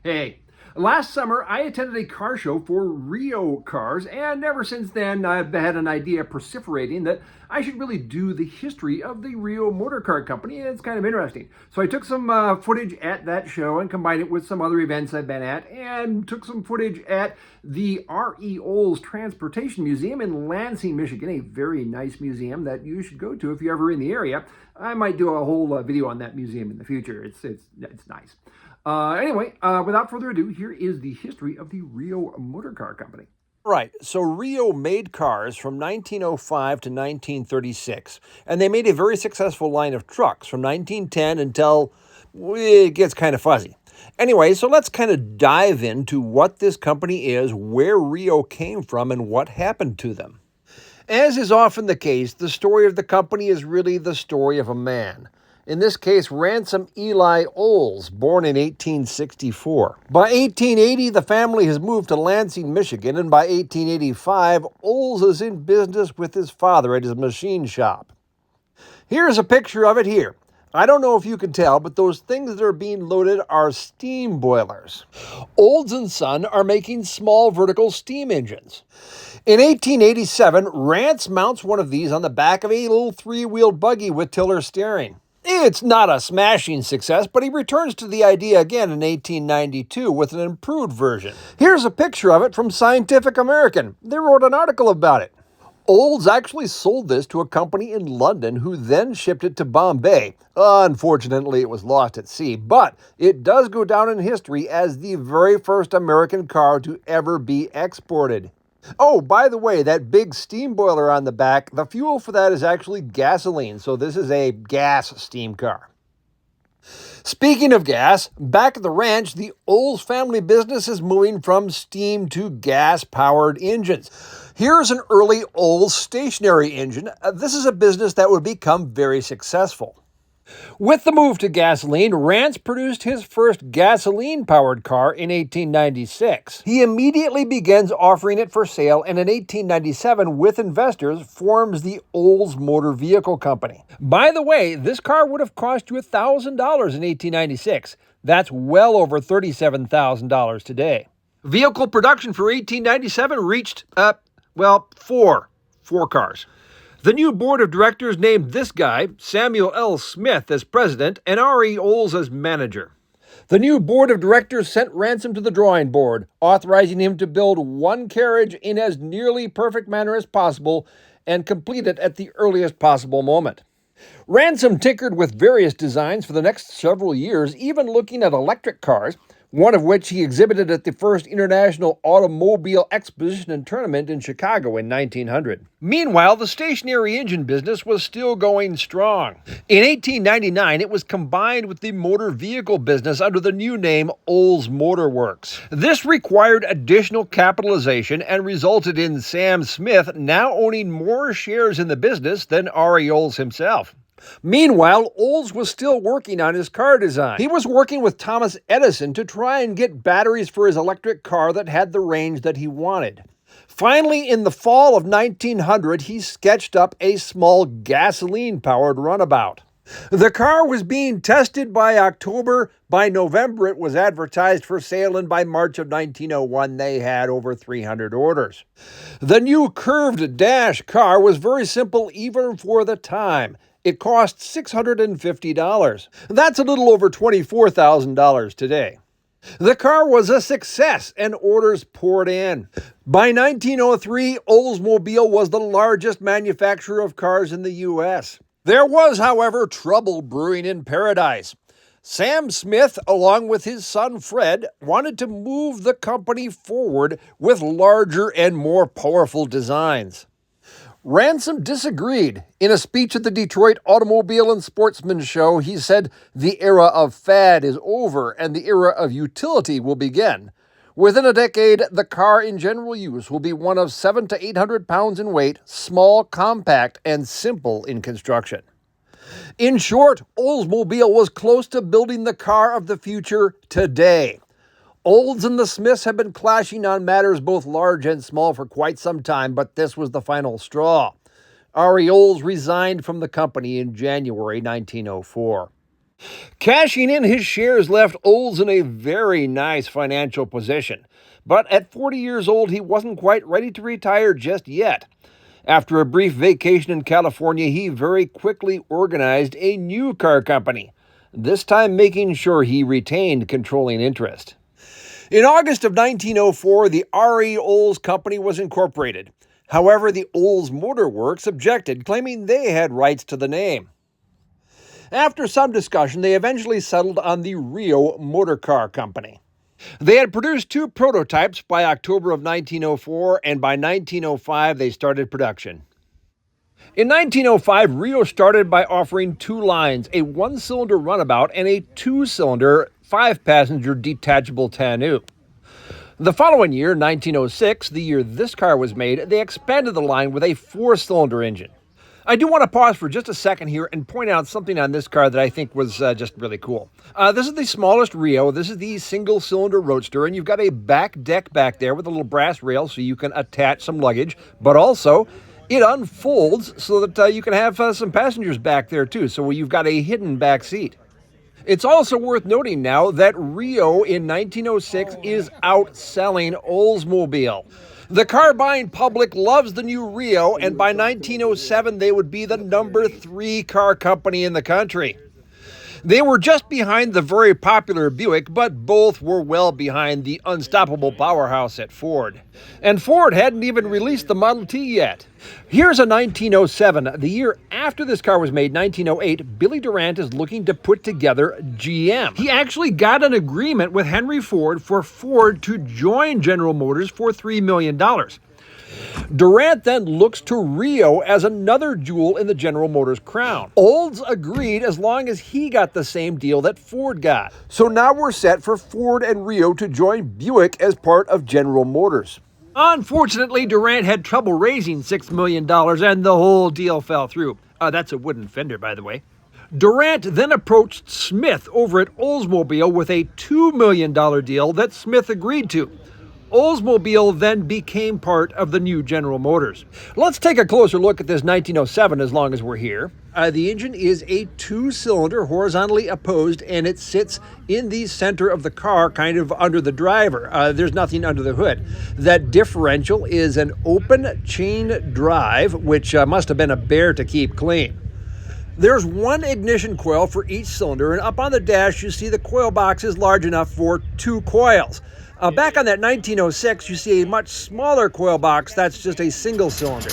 Hey, last summer I attended a car show for Reo cars, and ever since then I've had an idea perseverating that I should really do the history of the Reo Motor Car Company. It's kind of interesting. So I took some footage at that show and combined it with some other events I've been at, and took some footage at the R.E. Olds Transportation Museum in Lansing, Michigan, a very nice museum that you should go to if you're ever in the area. I might do a whole video on that museum in the future. It's nice. Without further ado, here is the history of the Reo Motor Car Company. Right. So Reo made cars from 1905 to 1936, and they made a very successful line of trucks from 1910 until it gets kind of fuzzy. Anyway, so let's kind of dive into what this company is, where Reo came from, and what happened to them. As is often the case, the story of the company is really the story of a man. In this case, Ransom Eli Olds, born in 1864. By 1880, the family has moved to Lansing, Michigan, and by 1885, Olds is in business with his father at his machine shop. Here's a picture of it here. I don't know if you can tell, but those things that are being loaded are steam boilers. Olds and Son are making small vertical steam engines. In 1887, Rance mounts one of these on the back of a little three-wheeled buggy with tiller steering. It's not a smashing success, but he returns to the idea again in 1892 with an improved version. Here's a picture of it from Scientific American. They wrote an article about it. Olds actually sold this to a company in London who then shipped it to Bombay. Unfortunately, it was lost at sea, but it does go down in history as the very first American car to ever be exported. Oh, by the way, that big steam boiler on the back, the fuel for that is actually gasoline, so this is a gas steam car. Speaking of gas, back at the ranch, the Olds family business is moving from steam to gas-powered engines. Here's an early Olds stationary engine. This is a business that would become very successful. With the move to gasoline, Rance produced his first gasoline-powered car in 1896. He immediately begins offering it for sale, and in 1897, with investors, forms the Olds Motor Vehicle Company. By the way, this car would have cost you $1,000 in 1896. That's well over $37,000 today. Vehicle production for 1897 reached, four cars. The new board of directors named this guy, Samuel L. Smith, as president and R.E. Olds as manager. The new board of directors sent Ransom to the drawing board, authorizing him to build one carriage in as nearly perfect manner as possible and complete it at the earliest possible moment. Ransom tinkered with various designs for the next several years, even looking at electric cars, one of which he exhibited at the first International Automobile Exposition and Tournament in Chicago in 1900. Meanwhile, the stationary engine business was still going strong. In 1899, it was combined with the motor vehicle business under the new name Olds Motor Works. This required additional capitalization and resulted in Sam Smith now owning more shares in the business than R.E. Olds himself. Meanwhile, Olds was still working on his car design. He was working with Thomas Edison to try and get batteries for his electric car that had the range that he wanted. Finally, in the fall of 1900, he sketched up a small gasoline-powered runabout. The car was being tested by October. By November, it was advertised for sale, and by March of 1901, they had over 300 orders. The new curved dash car was very simple even for the time. It cost $650. That's a little over $24,000 today. The car was a success and orders poured in. By 1903, Oldsmobile was the largest manufacturer of cars in the U.S. There was, however, trouble brewing in paradise. Sam Smith, along with his son Fred, wanted to move the company forward with larger and more powerful designs. Ransom disagreed. In a speech at the Detroit Automobile and Sportsman Show, he said, "The era of fad is over and the era of utility will begin. Within a decade, the car in general use will be one of 700 to 800 pounds in weight, small, compact, and simple in construction." In short, Oldsmobile was close to building the car of the future today. Olds and the Smiths have been clashing on matters both large and small for quite some time, but this was the final straw. R.E. Olds resigned from the company in January 1904. Cashing in his shares left Olds in a very nice financial position. But at 40 years old, he wasn't quite ready to retire just yet. After a brief vacation in California, he very quickly organized a new car company, this time making sure he retained controlling interest. In August of 1904, the R.E. Olds Company was incorporated. However, the Olds Motor Works objected, claiming they had rights to the name. After some discussion, they eventually settled on the Reo Motor Car Company. They had produced 2 prototypes by October of 1904, and by 1905 they started production. In 1905, Reo started by offering 2 lines, a 1-cylinder runabout and a 2-cylinder 5-passenger detachable tonneau. The following year, 1906, the year this car was made, they expanded the line with a 4-cylinder engine. I do want to pause for just a second here and point out something on this car that I think was just really cool. This is the smallest Reo. This is the single-cylinder Roadster, and you've got a back deck back there with a little brass rail so you can attach some luggage, but also it unfolds so that you can have some passengers back there too, so you've got a hidden back seat. It's also worth noting now that Reo in 1906 is outselling Oldsmobile. The car-buying public loves the new Reo, and by 1907 they would be the number 3 car company in the country. They were just behind the very popular Buick, but both were well behind the unstoppable powerhouse at Ford. And Ford hadn't even released the Model T yet. Here's a 1907. The year after this car was made, 1908, Billy Durant is looking to put together GM. He actually got an agreement with Henry Ford for Ford to join General Motors for $3 million. Durant then looks to Reo as another jewel in the General Motors crown. Olds agreed as long as he got the same deal that Ford got. So now we're set for Ford and Reo to join Buick as part of General Motors. Unfortunately, Durant had trouble raising $6 million and the whole deal fell through. That's a wooden fender, by the way. Durant then approached Smith over at Oldsmobile with a $2 million deal that Smith agreed to. Oldsmobile then became part of the new General Motors. Let's take a closer look at this 1907 as long as we're here. The engine is a 2-cylinder horizontally opposed, and it sits in the center of the car, kind of under the driver. There's nothing under the hood. That differential is an open chain drive, which must have been a bear to keep clean. There's 1 ignition coil for each cylinder, and up on the dash you see the coil box is large enough for 2 coils. Back on that 1906, you see a much smaller coil box. That's just a single cylinder.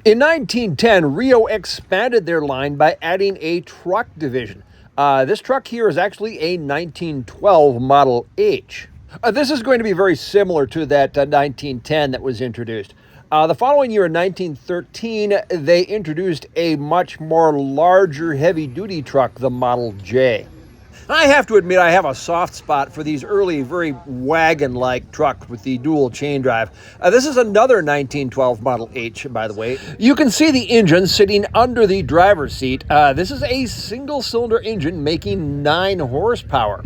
In 1910, Reo expanded their line by adding a truck division. This truck here is actually a 1912 Model H. This is going to be very similar to that 1910 that was introduced. The following year, in 1913, they introduced a much more larger heavy-duty truck, the Model J. I have to admit I have a soft spot for these early, very wagon-like trucks with the dual chain drive. This is another 1912 Model H, by the way. You can see the engine sitting under the driver's seat. This is a single-cylinder engine making 9 horsepower.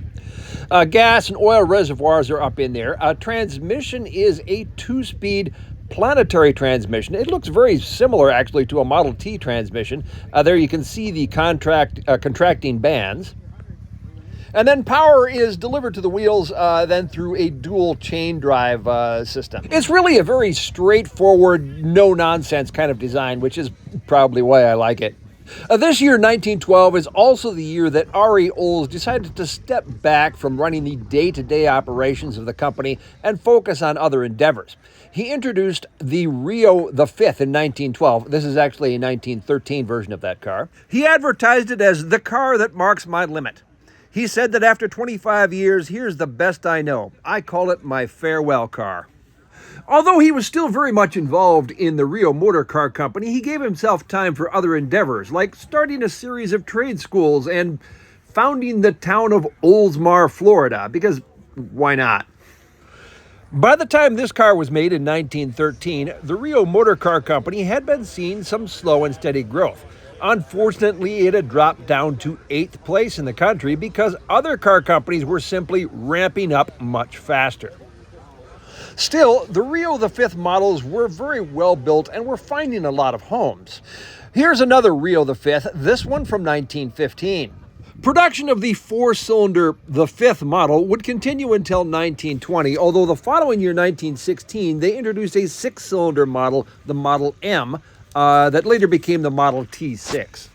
Gas and oil reservoirs are up in there. Transmission is a 2-speed planetary transmission. It looks very similar actually to a Model T transmission. There you can see the contracting bands. And then power is delivered to the wheels then through a dual chain drive system. It's really a very straightforward, no-nonsense kind of design, which is probably why I like it. This year, 1912, is also the year that R.E. Olds decided to step back from running the day-to-day operations of the company and focus on other endeavors. He introduced the Reo the Fifth in 1912. This is actually a 1913 version of that car. He advertised it as the car that marks my limit. He said that after 25 years, here's the best I know. I call it my farewell car. Although he was still very much involved in the Reo Motor Car Company, he gave himself time for other endeavors, like starting a series of trade schools and founding the town of Oldsmar, Florida, because why not? By the time this car was made in 1913, the Reo Motor Car Company had been seeing some slow and steady growth. Unfortunately, it had dropped down to 8th place in the country because other car companies were simply ramping up much faster. Still, the Reo V models were very well built and were finding a lot of homes. Here's another Reo V, this one from 1915. Production of the four-cylinder, the fifth model, would continue until 1920, although the following year, 1916, they introduced a six-cylinder model, the Model M, that later became the Model T6.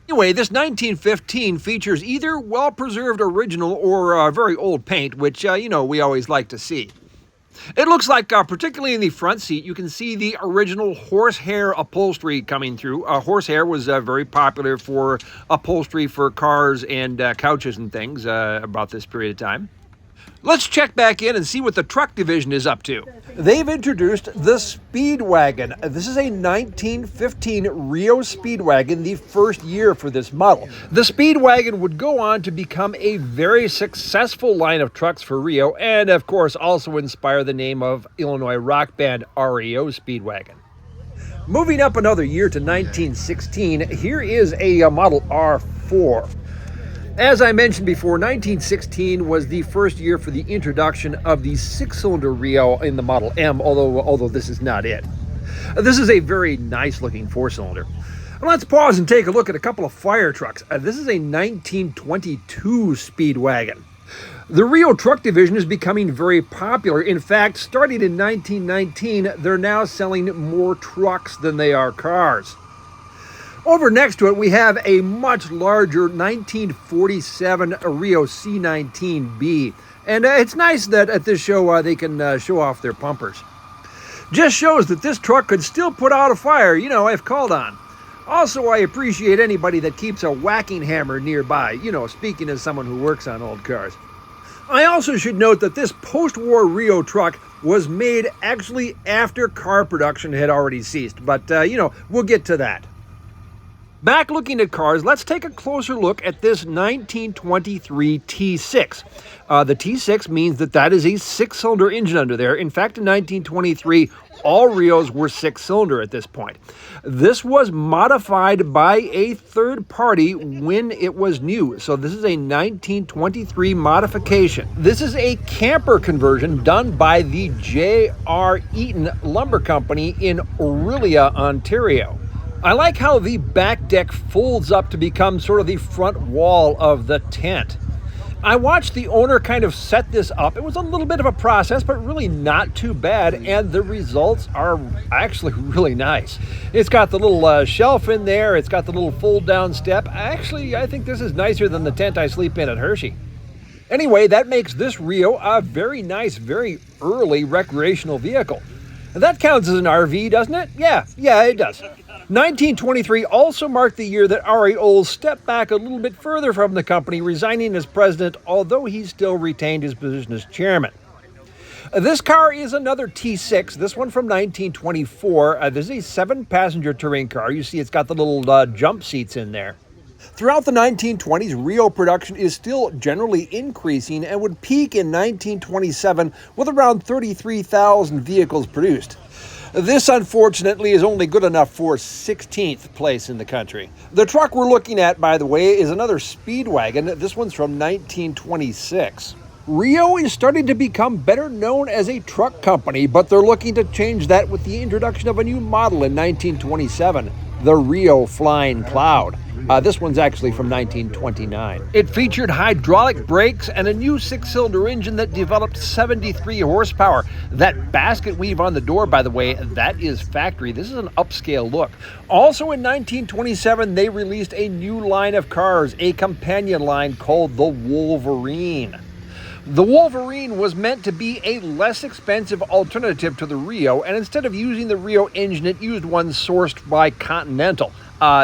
Anyway, this 1915 features either well-preserved original or very old paint, which, we always like to see. It looks like, particularly in the front seat, you can see the original horsehair upholstery coming through. Horsehair was very popular for upholstery for cars and couches and things about this period of time. Let's check back in and see what the truck division is up to. They've introduced the Speedwagon. This is a 1915 Reo Speedwagon, the first year for this model. The Speedwagon would go on to become a very successful line of trucks for Reo, and of course also inspire the name of Illinois rock band REO Speedwagon. Moving up another year to 1916, here is a Model R4. As I mentioned before, 1916 was the first year for the introduction of the six-cylinder Reo in the Model M, although this is not it. This is a very nice-looking four-cylinder. Let's pause and take a look at a couple of fire trucks. This is a 1922 Speedwagon. The Reo truck division is becoming very popular. In fact, starting in 1919, they're now selling more trucks than they are cars. Over next to it, we have a much larger 1947 Reo C19B. And it's nice that at this show they can show off their pumpers. Just shows that this truck could still put out a fire, if called on. Also, I appreciate anybody that keeps a whacking hammer nearby, speaking as someone who works on old cars. I also should note that this post-war Reo truck was made actually after car production had already ceased. But, we'll get to that. Back looking at cars, let's take a closer look at this 1923 T6. The T6 means that is a six-cylinder engine under there. In fact, in 1923, all Reos were six-cylinder at this point. This was modified by a third party when it was new. So this is a 1923 modification. This is a camper conversion done by the J.R. Eaton Lumber Company in Orillia, Ontario. I like how the back deck folds up to become sort of the front wall of the tent. I watched the owner kind of set this up. It was a little bit of a process, but really not too bad, and the results are actually really nice. It's got the little shelf in there. It's got the little fold-down step. Actually, I think this is nicer than the tent I sleep in at Hershey. Anyway, that makes this Reo a very nice, very early recreational vehicle. That counts as an RV, doesn't it? Yeah, it does. 1923 also marked the year that Ari Olds stepped back a little bit further from the company, resigning as president, although he still retained his position as chairman. This car is another T6, this one from 1924. This is a 7-passenger touring car. You see it's got the little jump seats in there. Throughout the 1920s, Reo production is still generally increasing and would peak in 1927 with around 33,000 vehicles produced. This, unfortunately, is only good enough for 16th place in the country. The truck we're looking at, by the way, is another Speedwagon. This one's from 1926. Reo is starting to become better known as a truck company, but they're looking to change that with the introduction of a new model in 1927, the Reo Flying Cloud. This one's actually from 1929. It featured hydraulic brakes and a new six-cylinder engine that developed 73 horsepower. That basket weave on the door, by the way, that is factory. This is an upscale look. Also in 1927, they released a new line of cars, a companion line called the Wolverine. The Wolverine was meant to be a less expensive alternative to the Reo, and instead of using the Reo engine, it used one sourced by Continental.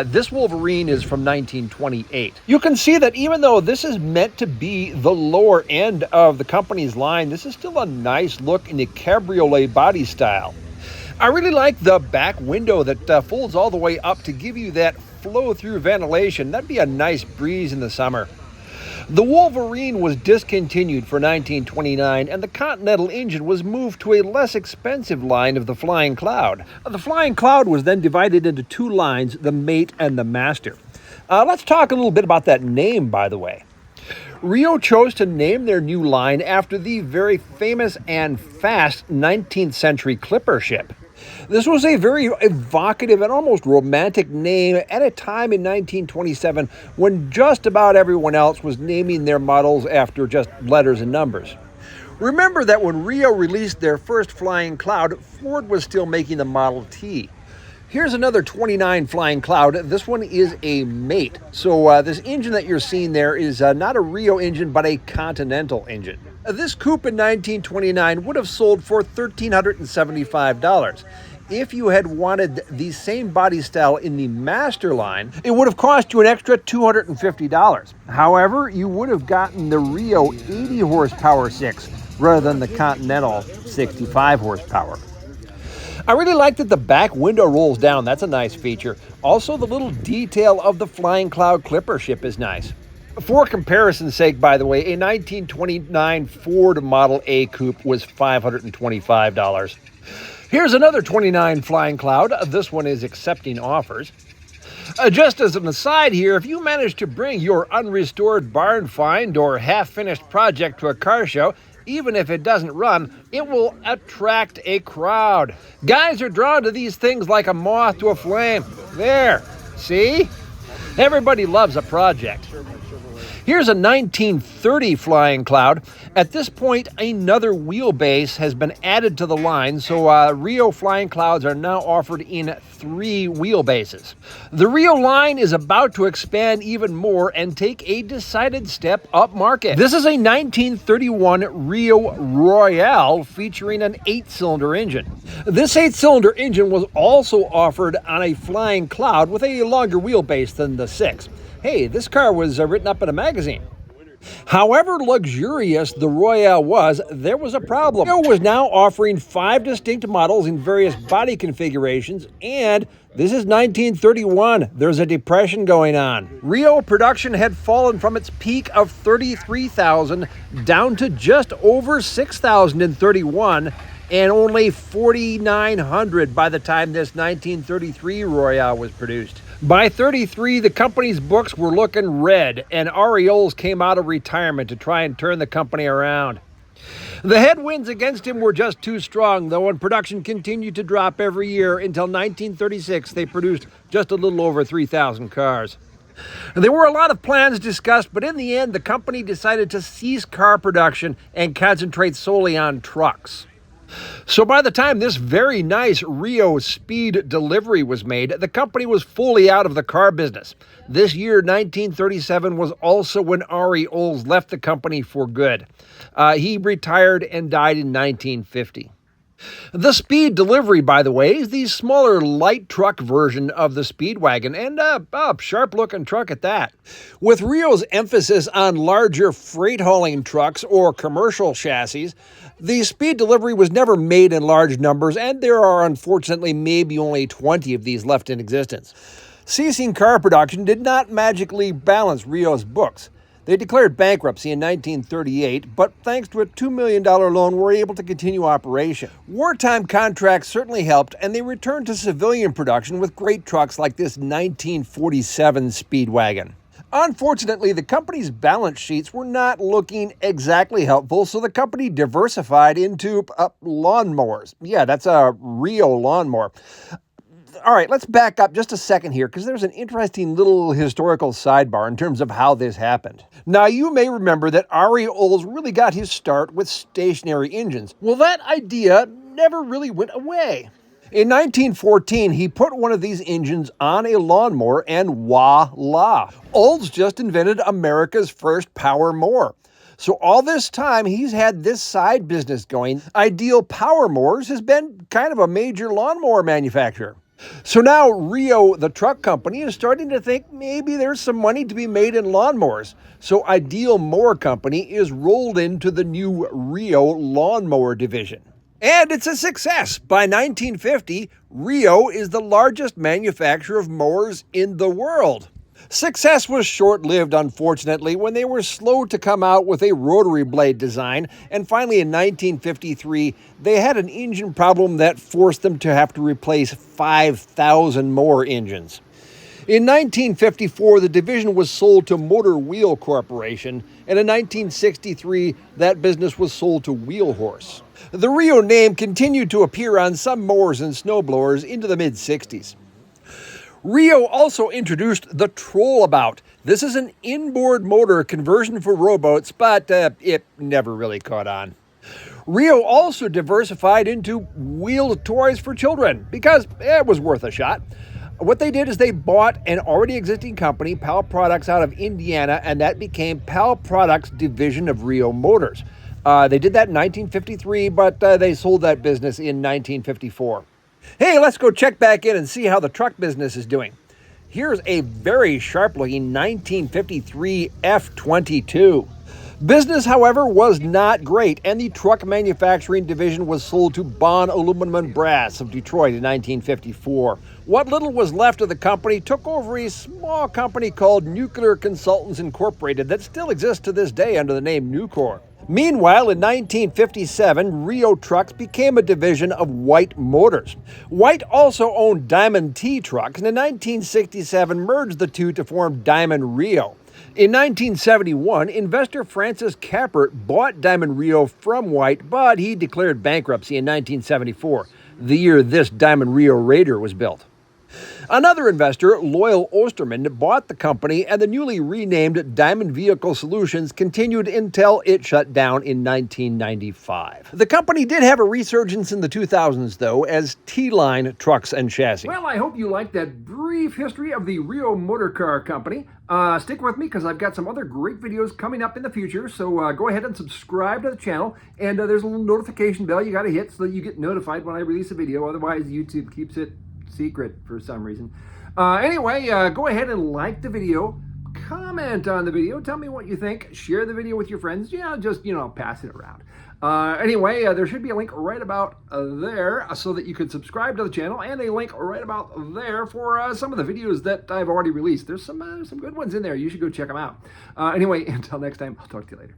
This Wolverine is from 1928. You can see that even though this is meant to be the lower end of the company's line, this is still a nice look in the cabriolet body style. I really like the back window that folds all the way up to give you that flow-through ventilation. That'd be a nice breeze in the summer. The Wolverine was discontinued for 1929, and the Continental engine was moved to a less expensive line of the Flying Cloud. The Flying Cloud was then divided into two lines, the Mate and the Master. Let's talk a little bit about that name, by the way. Reo chose to name their new line after the very famous and fast 19th century clipper ship. This was a very evocative and almost romantic name at a time in 1927 when just about everyone else was naming their models after just letters and numbers. Remember that when Reo released their first Flying Cloud, Ford was still making the Model T. Here's another 29 Flying Cloud. This one is a mate. So this engine that you're seeing there is not a Reo engine, but a Continental engine. This coupe in 1929 would have sold for $1,375. If you had wanted the same body style in the Master line, it would have cost you an extra $250. However, you would have gotten the Reo 80 horsepower 6 rather than the Continental 65 horsepower. I really like that the back window rolls down. That's a nice feature. Also, the little detail of the Flying Cloud clipper ship is nice. For comparison's sake, by the way, a 1929 Ford Model A coupe was $525. Here's another 29 Flying Cloud. This one is accepting offers. Just as an aside here, if you manage to bring your unrestored barn find or half-finished project to a car show, even if it doesn't run, it will attract a crowd. Guys are drawn to these things like a moth to a flame. There, see? Everybody loves a project. Here's a 1930 Flying Cloud. At this point, another wheelbase has been added to the line, so Reo Flying Clouds are now offered in 3 wheelbases. The Reo line is about to expand even more and take a decided step up market. This is a 1931 Reo Royale featuring an 8-cylinder engine. This 8-cylinder engine was also offered on a Flying Cloud with a longer wheelbase than the 6. Hey, this car was written up in a magazine. However luxurious the Royale was, there was a problem. Reo was now offering 5 distinct models in various body configurations, and this is 1931. There's a depression going on. Reo production had fallen from its peak of 33,000 down to just over 6,000 in 31, and only 4,900 by the time this 1933 Royale was produced. By 33, the company's books were looking red, and Reo Royale came out of retirement to try and turn the company around. The headwinds against him were just too strong, though, and production continued to drop every year until 1936. They produced just a little over 3,000 cars. There were a lot of plans discussed, but in the end, the company decided to cease car production and concentrate solely on trucks. So by the time this very nice Reo Speed Delivery was made, the company was fully out of the car business. This year, 1937, was also when Reo Royale left the company for good. He retired and died in 1950. The Speed Delivery, by the way, is the smaller light truck version of the Speedwagon, and a sharp-looking truck at that. With Reo's emphasis on larger freight-hauling trucks or commercial chassis, the Speed Delivery was never made in large numbers, and there are unfortunately maybe only 20 of these left in existence. Ceasing car production did not magically balance Reo's books. They declared bankruptcy in 1938, but thanks to a $2 million loan, were able to continue operation. Wartime contracts certainly helped, and they returned to civilian production with great trucks like this 1947 Speedwagon. Unfortunately, the company's balance sheets were not looking exactly helpful, so the company diversified into lawnmowers. Yeah, that's a Reo lawnmower. All right, let's back up just a second here, because there's an interesting little historical sidebar in terms of how this happened. Now, you may remember that Reo Royale really got his start with stationary engines. Well, that idea never really went away. In 1914, he put one of these engines on a lawnmower, and voila! Olds just invented America's first power mower. So all this time, he's had this side business going. Ideal Power Mowers has been kind of a major lawnmower manufacturer. So now Reo, the truck company, is starting to think maybe there's some money to be made in lawnmowers. So Ideal Mower Company is rolled into the new Reo lawnmower division. And it's a success. By 1950, Reo is the largest manufacturer of mowers in the world. Success was short-lived, unfortunately, when they were slow to come out with a rotary blade design, and finally in 1953, they had an engine problem that forced them to have to replace 5,000 more engines. In 1954, the division was sold to Motor Wheel Corporation, and in 1963, that business was sold to Wheel Horse. The Reo name continued to appear on some mowers and snowblowers into the mid-60s. Reo also introduced the Trollabout. This is an inboard motor conversion for rowboats, but it never really caught on. Reo also diversified into wheeled toys for children because it was worth a shot. What they did is they bought an already existing company, PAL Products, out of Indiana, and that became PAL Products division of Reo Motors. They did that in 1953, but they sold that business in 1954. Hey, let's go check back in and see how the truck business is doing. Here's a very sharp-looking 1953 F-22. Business, however, was not great, and the truck manufacturing division was sold to Bond Aluminum and Brass of Detroit in 1954. What little was left of the company took over a small company called Nuclear Consultants Incorporated that still exists to this day under the name Nucor. Meanwhile, in 1957, Reo Trucks became a division of White Motors. White also owned Diamond T Trucks, and in 1967 merged the two to form Diamond Reo. In 1971, investor Francis Capert bought Diamond Reo from White, but he declared bankruptcy in 1974, the year this Diamond Reo Raider was built. Another investor, Loyal Osterman, bought the company, and the newly renamed Diamond Vehicle Solutions continued until it shut down in 1995. The company did have a resurgence in the 2000s, though, as T-Line Trucks and Chassis. Well, I hope you liked that brief history of the Reo Motor Car Company. Stick with me because I've got some other great videos coming up in the future, so go ahead and subscribe to the channel, and there's a little notification bell you got to hit so that you get notified when I release a video. Otherwise, YouTube keeps it secret for some reason. Anyway, go ahead and like the video, comment on the video, tell me what you think, share the video with your friends, just, pass it around. Anyway, there should be a link right about there so that you can subscribe to the channel, and a link right about there for some of the videos that I've already released. There's some good ones in there. You should go check them out. Anyway, until next time, I'll talk to you later.